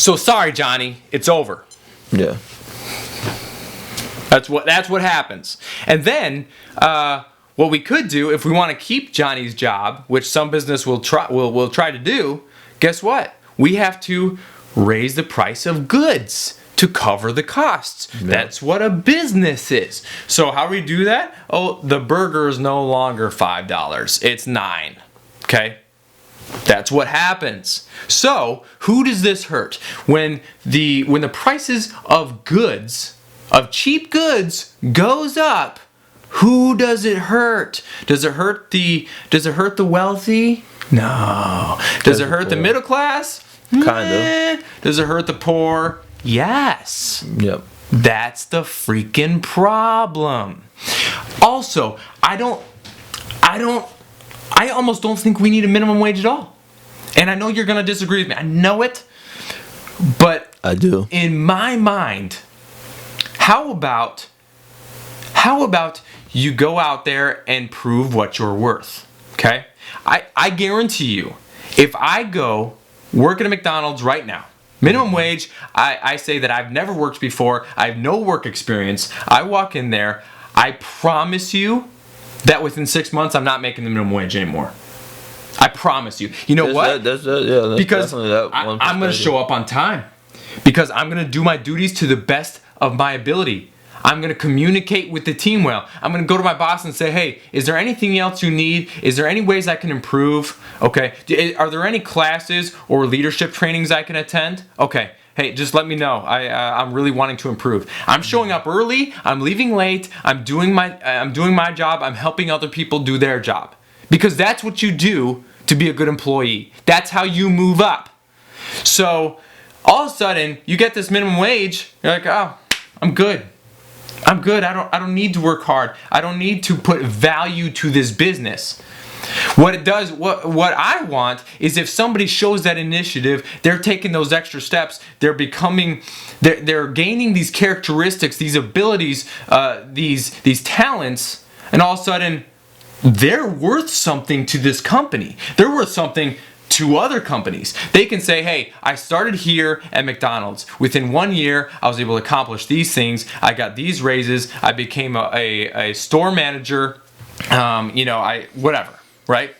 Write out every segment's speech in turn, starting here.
So sorry, Johnny, it's over. Yeah. That's what happens. And then what we could do if we want to keep Johnny's job, which some business will try to do, guess what? We have to raise the price of goods to cover the costs. Yeah. That's what a business is. So how do we do that? Oh, the burger is no longer $5. It's $9. Okay? That's what happens. So who does this hurt? When the prices of goods, of cheap goods, goes up, who does it hurt? Does it hurt the wealthy? No. Does it hurt the middle class? Kind of. Does it hurt the poor? Yes. Yep. That's the freaking problem. Also, I almost don't think we need a minimum wage at all. And I know you're going to disagree with me. I know it. But I do. In my mind, how about you go out there and prove what you're worth? Okay? I guarantee you, if I go work at a McDonald's right now, minimum wage, I say that I've never worked before, I have no work experience, I walk in there, I promise you that within 6 months I'm not making the minimum wage anymore. I promise you. You know what? Because I'm going to show up on time. Because I'm going to do my duties to the best of my ability. I'm going to communicate with the team well. I'm going to go to my boss and say, hey, is there anything else you need? Is there any ways I can improve? Okay. Are there any classes or leadership trainings I can attend? Okay. Hey, just let me know. I'm really wanting to improve. I'm showing up early. I'm leaving late. I'm doing my job. I'm helping other people do their job. Because that's what you do to be a good employee. That's how you move up. So all of a sudden, you get this minimum wage. You're like, oh, I'm good. I don't need to work hard. I don't need to put value to this business. What it does, what I want is if somebody shows that initiative, they're taking those extra steps, they're gaining these characteristics, these abilities, these talents, and all of a sudden they're worth something to this company. They're worth something to other companies. They can say, hey, I started here at McDonald's. Within 1 year, I was able to accomplish these things. I got these raises. I became a store manager. Whatever, right?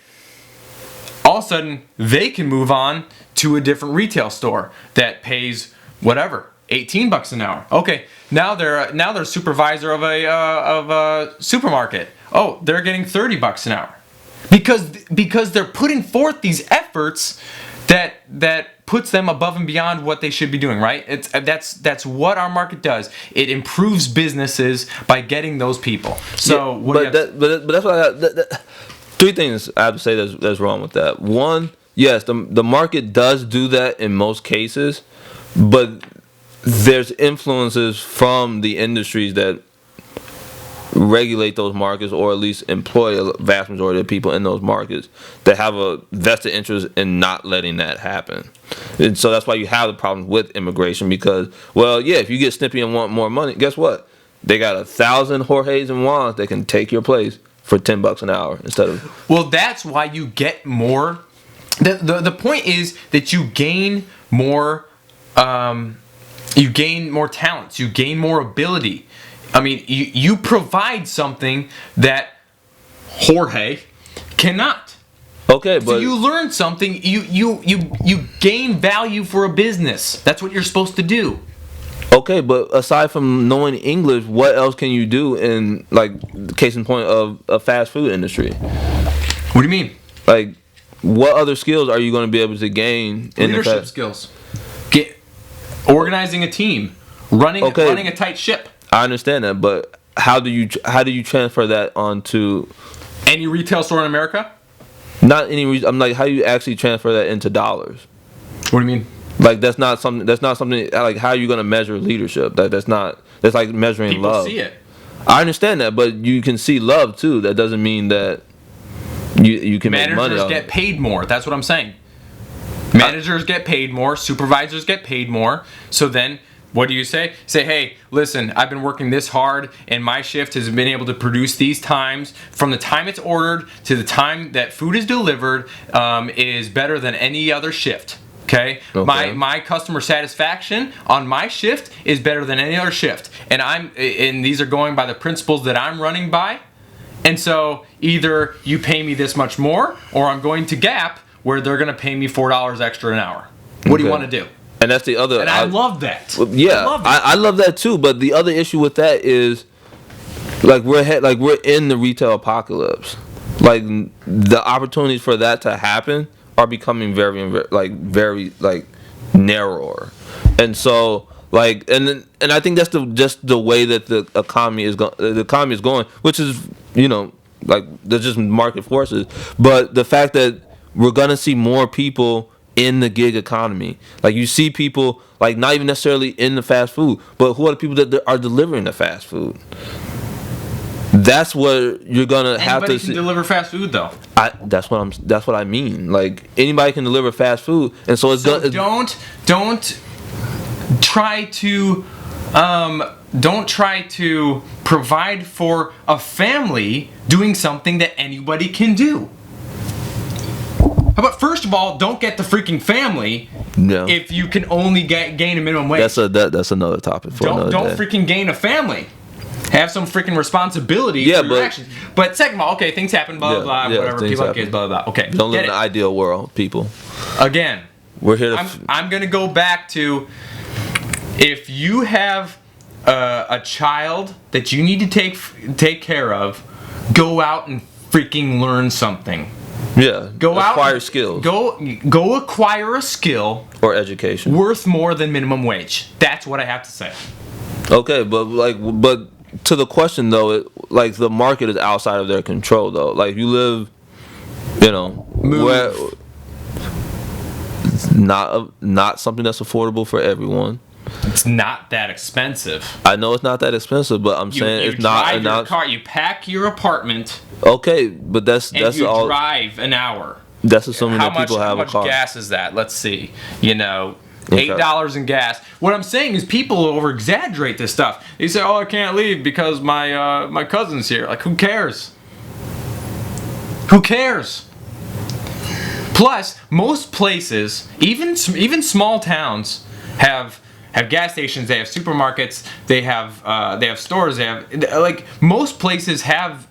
All of a sudden, they can move on to a different retail store that pays whatever, $18 an hour. Okay, now they're a supervisor of a supermarket. Oh, they're getting $30 an hour. Because they're putting forth these efforts that puts them above and beyond what they should be doing, right? That's what our market does. It improves businesses by getting those people. So, yeah, but that's what three things I have to say that's wrong with that. One, yes, the market does do that in most cases, but there's influences from the industries that regulate those markets, or at least employ a vast majority of people in those markets that have a vested interest in not letting that happen. And so that's why you have the problem with immigration, because, well, yeah, if you get snippy and want more money, guess what? They got 1,000 Jorges and Juans that can take your place for $10 an hour instead of... Well, that's why you get more... The point is that you gain more... you gain more talents. You gain more ability. I mean, you provide something that Jorge cannot. Okay, but so you learn something. You gain value for a business. That's what you're supposed to do. Okay, but aside from knowing English, what else can you do in, like, case in point of a fast food industry? What do you mean? Like, what other skills are you going to be able to gain in leadership skills? Organizing a team, running a tight ship. I understand that, but how do you transfer that onto any retail store in America? Not any. I'm like, how do you actually transfer that into dollars? What do you mean? Like, that's not something. Like, how are you going to measure leadership? That's like measuring love. People see it. I understand that, but you can see love too. That doesn't mean that you can make money. Managers get paid more. That's what I'm saying. Managers get paid more. Supervisors get paid more. So then, what do you say? Say, hey, listen, I've been working this hard, and my shift has been able to produce these times. From the time it's ordered to the time that food is delivered is better than any other shift. Okay? Okay. My customer satisfaction on my shift is better than any other shift. And these are going by the principles that I'm running by. And so either you pay me this much more, or I'm going to Gap where they're going to pay me $4 extra an hour. What do you want to do? And that's the other. And I love that. Yeah, I love that too. But the other issue with that is, like we're in the retail apocalypse. Like the opportunities for that to happen are becoming very narrower, and so and I think that's just the way that the economy is going. The economy is going, which is there's just market forces. But the fact that we're gonna see more people in the gig economy, like you see people like not even necessarily in the fast food, but who are the people that are delivering the fast food? That's what you're gonna have to see. Anybody can deliver fast food, though. That's what I mean. Like anybody can deliver fast food, and so it's don't try to provide for a family doing something that anybody can do. How about first of all, don't get the freaking family if you can only gain a minimum wage. That's another topic for another day. Don't freaking gain a family. Have some freaking responsibility for your actions. But second of all, okay, things happen, blah, blah, blah, whatever. People have kids, blah, blah, blah. Okay, don't live in an ideal world, people. Again, we're here to... I'm going to go back to, if you have a child that you need to take care of, go out and freaking learn something. Yeah, acquire out, skills. Go acquire a skill or education worth more than minimum wage. That's what I have to say. Okay, but to the question though, the market is outside of their control though. Like you live, where not something that's affordable for everyone. It's not that expensive. I know it's not that expensive, but I'm saying it's not enough. Your car, you pack your apartment. Okay, but that's all. Drive an hour. That's assuming that people have a car. How much gas is that? Let's see. $8 in gas. What I'm saying is people over exaggerate this stuff. They say, "Oh, I can't leave because my cousin's here." Like, who cares? Who cares? Plus, most places, even small towns, have gas stations. They have supermarkets. They have stores. They have most places have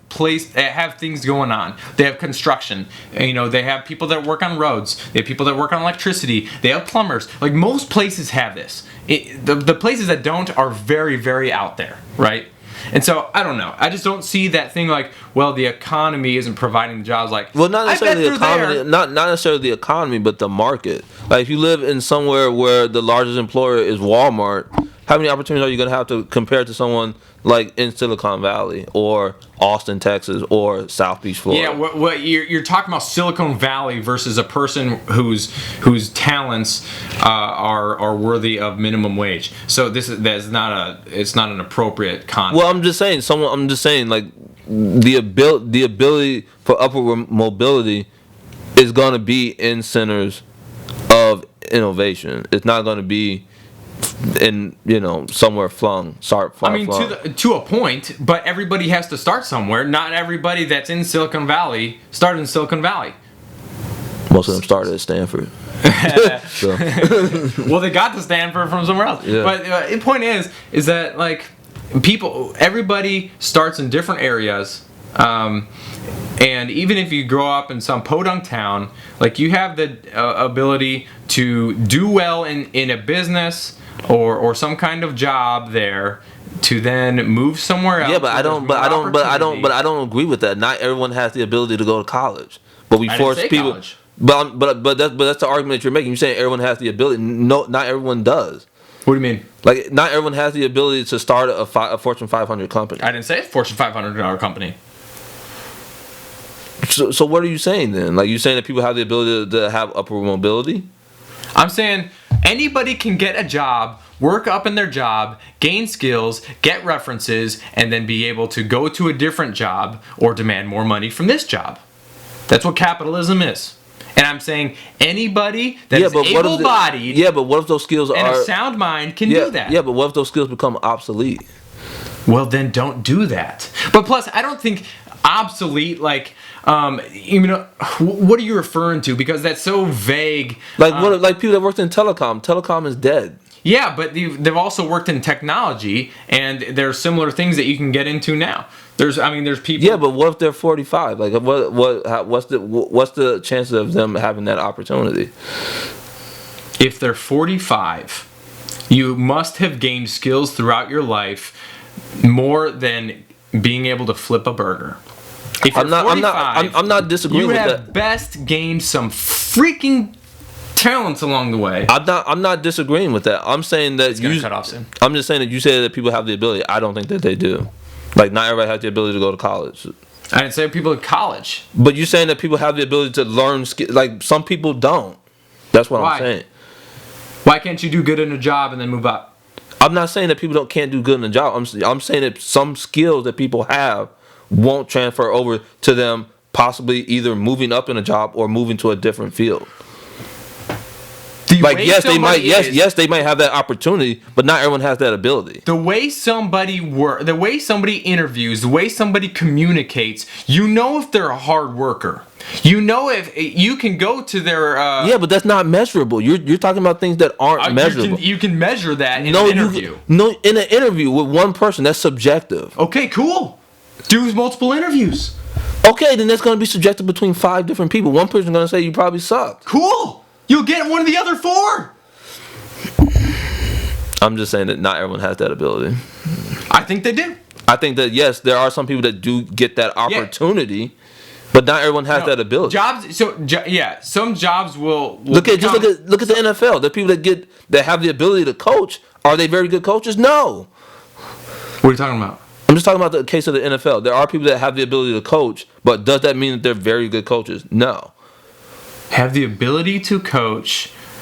things going on. They have construction. They have people that work on roads. They have people that work on electricity. They have plumbers. Like most places have this. The places that don't are very, very out there, right? And so I don't know. I just don't see that thing like, well, the economy isn't providing the jobs. Like, well, not necessarily the economy, not necessarily the economy, but the market. Like if you live in somewhere where the largest employer is Walmart, how many opportunities are you going to have to compare to someone like in Silicon Valley or Austin, Texas, or South Beach, Florida? Yeah, what you're talking about Silicon Valley versus a person whose talents are worthy of minimum wage. So it's not an appropriate concept. Well, I'm just saying like the ability for upward mobility is going to be in centers of innovation. It's not going to be in somewhere flung. To a point, but everybody has to start somewhere. Not everybody that's in Silicon Valley started in Silicon Valley. Most of them started at Stanford. Well, they got to Stanford from somewhere else. Yeah. But the point is that everybody starts in different areas. And even if you grow up in some podunk town, you have the ability to do well in a business or some kind of job there, to then move somewhere else. Yeah, but I don't agree with that. Not everyone has the ability to go to college, but we force people. College. But that's the argument that you're making. You're saying everyone has the ability. No, not everyone does. What do you mean? Like not everyone has the ability to start a Fortune 500 company. I didn't say a Fortune 500 company. So what are you saying then? Like you saying that people have the ability to have upward mobility? I'm saying anybody can get a job, work up in their job, gain skills, get references, and then be able to go to a different job or demand more money from this job. That's what capitalism is. And I'm saying anybody that is able-bodied but what if those skills and a sound mind can do that? Yeah, but what if those skills become obsolete? Well, then don't do that. But plus, I don't think obsolete? Like, what are you referring to? Because that's so vague. Like people that worked in telecom. Telecom is dead. Yeah, but they've also worked in technology, and there's similar things that you can get into now. There's people. Yeah, but what if they're 45? Like, what's the chances of them having that opportunity? If they're 45, you must have gained skills throughout your life more than being able to flip a burger. If you're 45, I'm not disagreeing with that. You have best gained some freaking talents along the way. I'm not disagreeing with that. I'm saying that cut off soon. I'm just saying that you say that people have the ability. I don't think that they do. Like, not everybody has the ability to go to college. I didn't say people at college. But you're saying that people have the ability to learn skills. Like, some people don't. That's what I'm saying. Why can't you do good in a job and then move up? I'm not saying that people can't do good in a job. I'm saying that some skills that people have won't transfer over to them, possibly either moving up in a job or moving to a different field. Like, yes, they might. Yes, they might have that opportunity, but not everyone has that ability. The way somebody the way somebody interviews, the way somebody communicates, you know if they're a hard worker. You know if you can go to their. Yeah, but that's not measurable. You're talking about things that aren't measurable. You can measure that in an interview. In an interview with one person, that's subjective. Okay, cool. Do multiple interviews. Okay, then that's going to be subjective between 5 different people. One person's going to say you probably suck. Cool. You'll get one of the other 4. I'm just saying that not everyone has that ability. I think they do. I think that, yes, there are some people that do get that opportunity, but not everyone has that ability. Some jobs will look at the NFL. The people that have the ability to coach, are they very good coaches? No. What are you talking about? I'm just talking about the case of the NFL. There are people that have the ability to coach, but does that mean that they're very good coaches? No. Have the ability to coach,